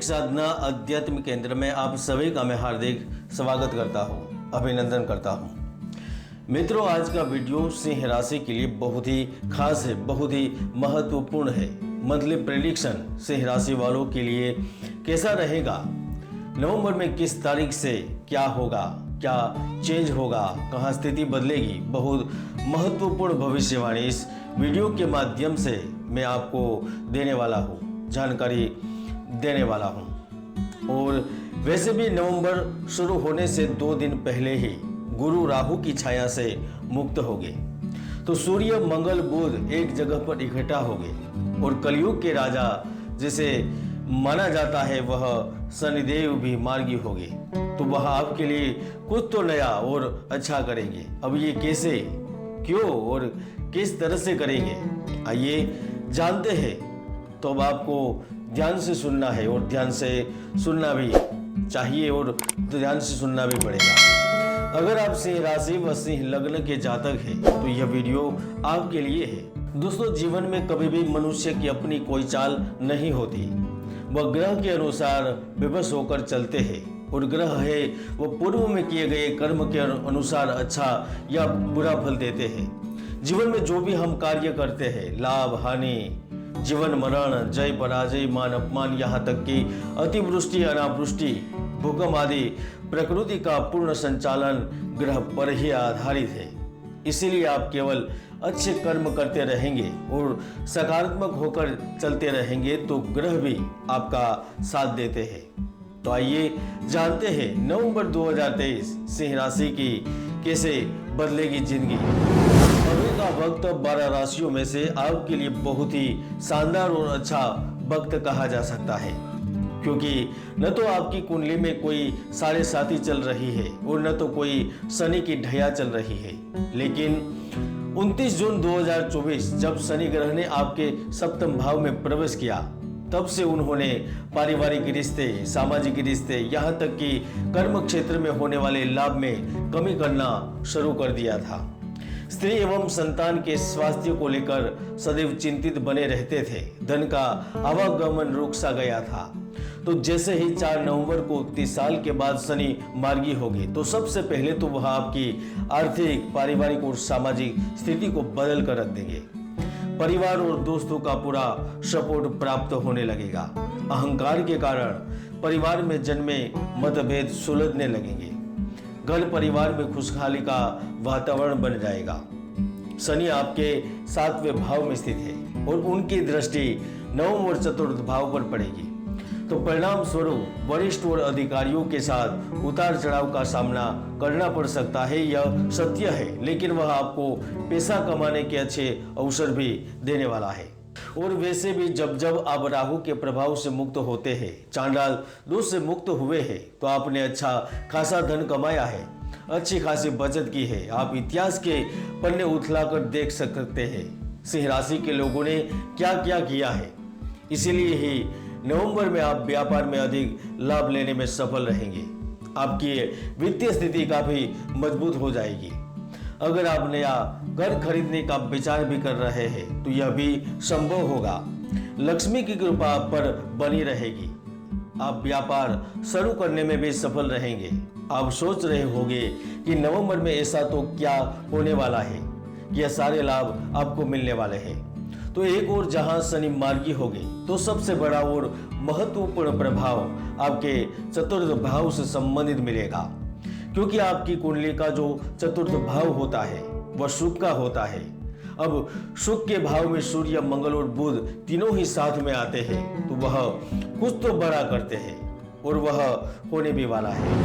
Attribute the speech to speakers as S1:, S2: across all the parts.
S1: साधना अध्यात्म केंद्र में आप सभी का मैं हार्दिक स्वागत करता हूं, अभिनंदन करता हूं। मित्रों, आज का वीडियो सिंह राशि के लिए बहुत ही खास है, बहुत ही महत्वपूर्ण है। मंथली प्रेडिक्शन सिंह राशि वालों के लिए कैसा रहेगा, नवंबर में किस तारीख से क्या होगा, क्या चेंज होगा, कहाँ स्थिति बदलेगी, बहुत महत्वपूर्ण भविष्यवाणी इस वीडियो के माध्यम से मैं आपको देने वाला हूँ, जानकारी देने वाला हूँ। और वैसे भी नवंबर शुरू होने से 2 दिन पहले ही गुरु राहु की छाया से मुक्त हो गए, तो सूर्य मंगल बुध एक जगह पर इकट्ठा हो गए और कलयुग के राजा जिसे माना जाता है वह शनिदेव भी मार्गी हो गए, तो वह आपके लिए कुछ तो नया और अच्छा करेंगे। अब ये कैसे, क्यों और किस तरह से करेंगे, आइए जानते हैं। तो अब आपको ध्यान से सुनना है और ध्यान से सुनना भी चाहिए और ध्यान से सुनना भी पड़ेगा। अगर आप सिंह राशि व सिंह लग्न के जातक हैं तो यह वीडियो आपके लिए है। दोस्तों, जीवन में कभी भी मनुष्य की अपनी कोई चाल नहीं होती, वह ग्रह के अनुसार विवश होकर चलते हैं और ग्रह है वह पूर्व में किए गए कर्म के अनुसार अच्छा या बुरा फल देते हैं। जीवन में जो भी हम कार्य करते हैं, लाभ हानि, जीवन मरण, जय पराजय, मान अपमान, यहाँ तक कि अतिवृष्टि अनावृष्टि, भूकंप आदि प्रकृति का पूर्ण संचालन ग्रह पर ही आधारित है। इसीलिए आप केवल अच्छे कर्म करते रहेंगे और सकारात्मक होकर चलते रहेंगे तो ग्रह भी आपका साथ देते हैं। तो आइए जानते हैं नवंबर 2023 सिंह राशि की कैसे बदलेगी जिंदगी। अभी का वक्त 12 राशियों में से आपके लिए बहुत ही शानदार और अच्छा वक्त कहा जा सकता है, क्योंकि न तो आपकी कुंडली में कोई साढ़े साथी चल रही है और न तो कोई शनि की ढैया चल रही है। लेकिन 29 जून 2024 जब शनि ग्रह ने आपके सप्तम भाव में प्रवेश किया, तब से उन्होंने पारिवारिक रिश्ते, सामाजिक रिश्ते, यहाँ तक कि कर्म क्षेत्र में होने वाले लाभ में कमी करना शुरू कर दिया था। स्त्री एवं संतान के स्वास्थ्य को लेकर सदैव चिंतित बने रहते थे। धन का आवागमन रुक सा गया था। तो जैसे ही 4 नवंबर को 30 साल के बाद शनि मार्गी हो गए, तो सबसे पहले तो वह आपकी आर्थिक, पारिवारिक और सामाजिक स्थिति को बदल कर रख देंगे। परिवार और दोस्तों का पूरा सपोर्ट प्राप्त होने लगेगा। अहंकार के कारण परिवार में जन्मे मतभेद सुलझने लगेंगे। घर परिवार में खुशहाली का वातावरण बन जाएगा। शनि आपके 7वें भाव में स्थित है और उनकी दृष्टि 9वें और 4th भाव पर पड़ेगी, तो परिणाम स्वरूप वरिष्ठ और अधिकारियों के साथ उतार चढ़ाव का सामना करना पड़ सकता है। यह सत्य है, लेकिन वह आपको पैसा कमाने के अच्छे अवसर भी देने वाला है। और वैसे भी जब जब आप राहु के प्रभाव से मुक्त होते हैं, चांडाल दोष से मुक्त हुए हैं, तो आपने अच्छा खासा धन कमाया है, अच्छी खासी बचत की है। आप इतिहास के पन्ने उथलाकर देख सकते हैं सिंह राशि के लोगों ने क्या क्या किया है। इसीलिए ही नवंबर में आप व्यापार में अधिक लाभ लेने में सफल रहेंगे। आपकी वित्तीय स्थिति काफी मजबूत हो जाएगी। अगर आप नया घर खरीदने का विचार भी कर रहे हैं तो यह भी संभव होगा। लक्ष्मी की कृपा आप पर बनी रहेगी। आप व्यापार शुरू करने में भी सफल रहेंगे। आप सोच रहे होंगे कि नवंबर में ऐसा तो क्या होने वाला है, यह सारे लाभ आपको मिलने वाले हैं। तो एक और जहां शनि मार्गी हो गए, तो सबसे बड़ा और महत्वपूर्ण प्रभाव आपके 4th भाव से संबंधित मिलेगा, क्योंकि आपकी कुंडली का जो 4th भाव होता है वह शुक्र का होता है। अब शुक्र के भाव में सूर्य, मंगल और बुध तीनों ही साथ में आते हैं, तो वह कुछ तो बड़ा करते हैं और वह होने भी वाला है।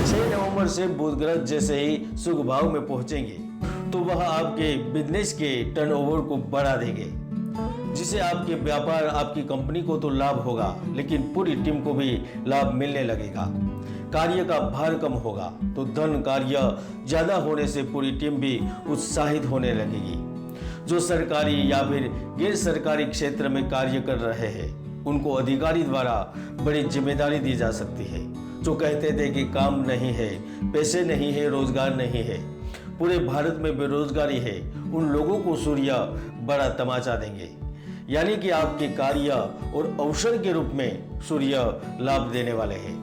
S1: 6 नवंबर से बुध ग्रह जैसे ही शुभ भाव में पहुंचेंगे तो वह आपके बिजनेस के टर्नओवर को बढ़ा देंगे, जिससे आपके व्यापार, आपकी कंपनी को तो लाभ होगा, लेकिन पूरी टीम को भी लाभ मिलने लगेगा। कार्य का भार कम होगा, तो धन कार्य ज्यादा होने से पूरी टीम भी उत्साहित होने लगेगी। जो सरकारी या फिर गैर सरकारी क्षेत्र में कार्य कर रहे हैं, उनको अधिकारी द्वारा बड़ी जिम्मेदारी दी जा सकती है। जो कहते थे कि काम नहीं है, पैसे नहीं है, रोजगार नहीं है, पूरे भारत में बेरोजगारी है, उन लोगों को सूर्य बड़ा तमाचा देंगे। यानी कि आपके कार्य और अवसर के रूप में सूर्य लाभ देने वाले हैं।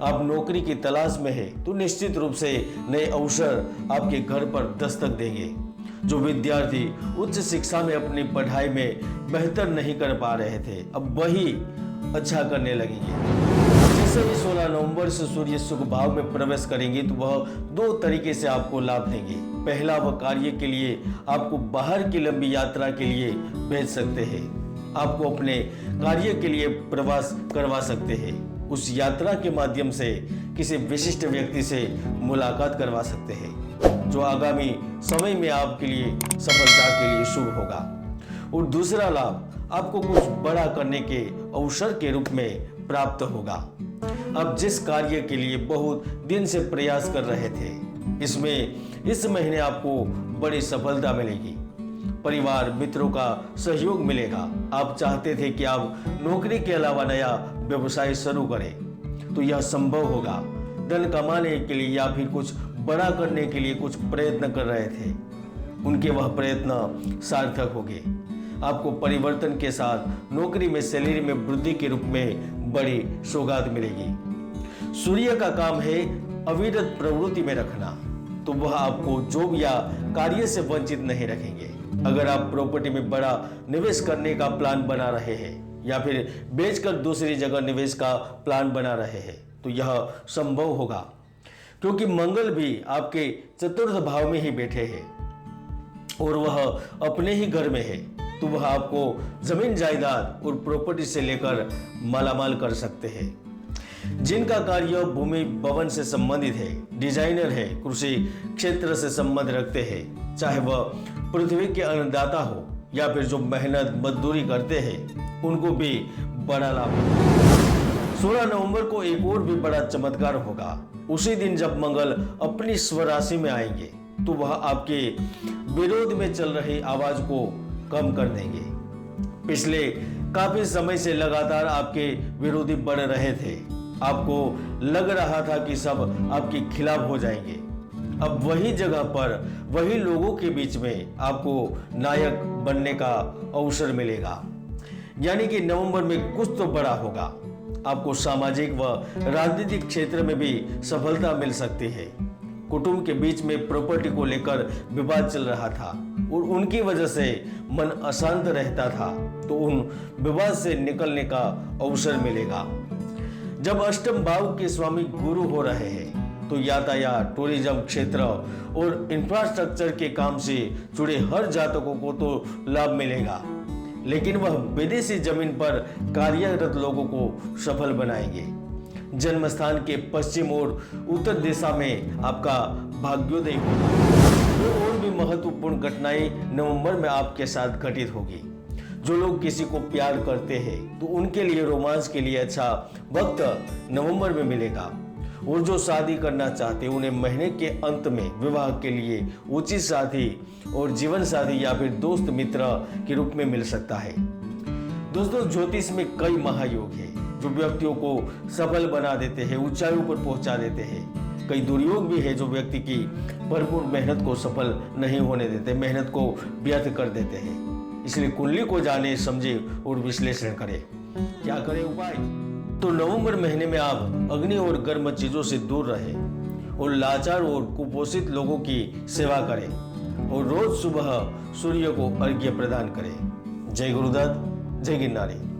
S1: आप नौकरी की तलाश में है तो निश्चित रूप से नए अवसर आपके घर पर दस्तक देंगे। जो विद्यार्थी उच्च शिक्षा में अपनी पढ़ाई में बेहतर नहीं कर पा रहे थे, अब वही अच्छा करने लगेंगे। जैसे ही 16 नवंबर से सूर्य सुख भाव में प्रवेश करेंगे तो वह दो तरीके से आपको लाभ देंगे। पहला, वह कार्य के लिए आपको बाहर की लंबी यात्रा के लिए भेज सकते हैं। आपको अपने कार्य के लिए प्रवास करवा सकते हैं। उस यात्रा के माध्यम से किसी विशिष्ट व्यक्ति से मुलाकात करवा सकते हैं, जो आगामी समय में आपके लिए सफलता के लिए शुभ होगा। और दूसरा लाभ आपको कुछ बड़ा करने के अवसर के रूप में प्राप्त होगा। आप जिस कार्य के लिए बहुत दिन से प्रयास कर रहे थे, इसमें इस महीने आपको बड़ी सफलता मिलेगी। परिवार मित्रों का सहयोग मिलेगा। आप चाहते थे कि आप नौकरी के अलावा नया व्यवसाय शुरू करें, तो यह संभव होगा। धन कमाने के लिए या फिर कुछ बड़ा करने के लिए कुछ प्रयत्न कर रहे थे, उनके वह प्रयत्न सार्थक होंगे। आपको परिवर्तन के साथ नौकरी में सैलरी में वृद्धि के रूप में बड़ी सौगात मिलेगी। सूर्य का काम है अविरत प्रवृत्ति में रखना, तो वह आपको जॉब या कार्य से वंचित नहीं रखेंगे। अगर आप प्रॉपर्टी में बड़ा निवेश करने का प्लान बना रहे हैं या फिर बेचकर दूसरी जगह निवेश का प्लान बना रहे हैं, तो यह संभव होगा, क्योंकि मंगल भी आपके चतुर्थ भाव में ही बैठे हैं और वह अपने ही घर में है। तो वह आपको जमीन जायदाद और प्रॉपर्टी से लेकर मालामाल कर सकते हैं। जिनका कार्य भूमि भवन से संबंधित है, डिजाइनर है, कृषि क्षेत्र से संबंध रखते हैं, चाहे वह पृथ्वी के अन्नदाता हो या फिर जो मेहनत मजदूरी करते हैं, उनको भी बड़ा लाभ होगा। 16 नवंबर को एक और भी बड़ा चमत्कार होगा। उसी दिन जब मंगल अपनी स्वराशि में आएंगे, तो वह आपके विरोध में चल रही आवाज को कम कर देंगे। पिछले काफी समय से लगातार आपके विरोधी बढ़ रहे थे। आपको लग रहा था कि सब आपके खिलाफ हो जाएंगे। अब वही जगह पर वही लोगों के बीच में आपको नायक बनने का अवसर मिलेगा। यानी कि नवंबर में कुछ तो बड़ा होगा। आपको सामाजिक व राजनीतिक क्षेत्र में भी सफलता मिल सकती है। कुटुंब के बीच में प्रॉपर्टी को लेकर विवाद चल रहा था और उनकी वजह से मन अशांत रहता था, तो उन विवाद से निकलने का अवसर मिलेगा। जब अष्टम भाव के स्वामी गुरु हो रहे हैं, तो यातायात, टूरिज्म क्षेत्र और इंफ्रास्ट्रक्चर के काम से जुड़े हर जातकों को तो लाभ मिलेगा, लेकिन वह विदेशी जमीन पर कार्यरत लोगों को सफल बनाएंगे। जन्म स्थान के पश्चिम और उत्तर दिशा में आपका भाग्योदय होगा। दो और भी महत्वपूर्ण घटनाएं नवंबर में आपके साथ घटित होगी। जो लोग किसी को प्यार करते हैं, तो उनके लिए रोमांस के लिए अच्छा वक्त नवंबर में मिलेगा। और जो शादी करना चाहते हैं, उन्हें महीने के अंत में विवाह के लिए उचित साथी और जीवन साथी या फिर दोस्त मित्र के रूप में मिल सकता है। दोस्तों, ज्योतिष में कई महायोग है जो व्यक्तियों को सफल बना देते हैं, ऊंचाइयों पर पहुंचा देते हैं। कई दुर्योग भी है जो व्यक्ति की भरपूर मेहनत को सफल नहीं होने देते, मेहनत को व्यर्थ कर देते हैं। इसलिए कुंडली को जाने, समझे और विश्लेषण करें। क्या करें उपाय? तो नवंबर महीने में आप अग्नि और गर्म चीजों से दूर रहें और लाचार और कुपोषित लोगों की सेवा करें और रोज सुबह सूर्य को अर्घ्य प्रदान करें। जय गुरुदत्त, जय गिरनारी।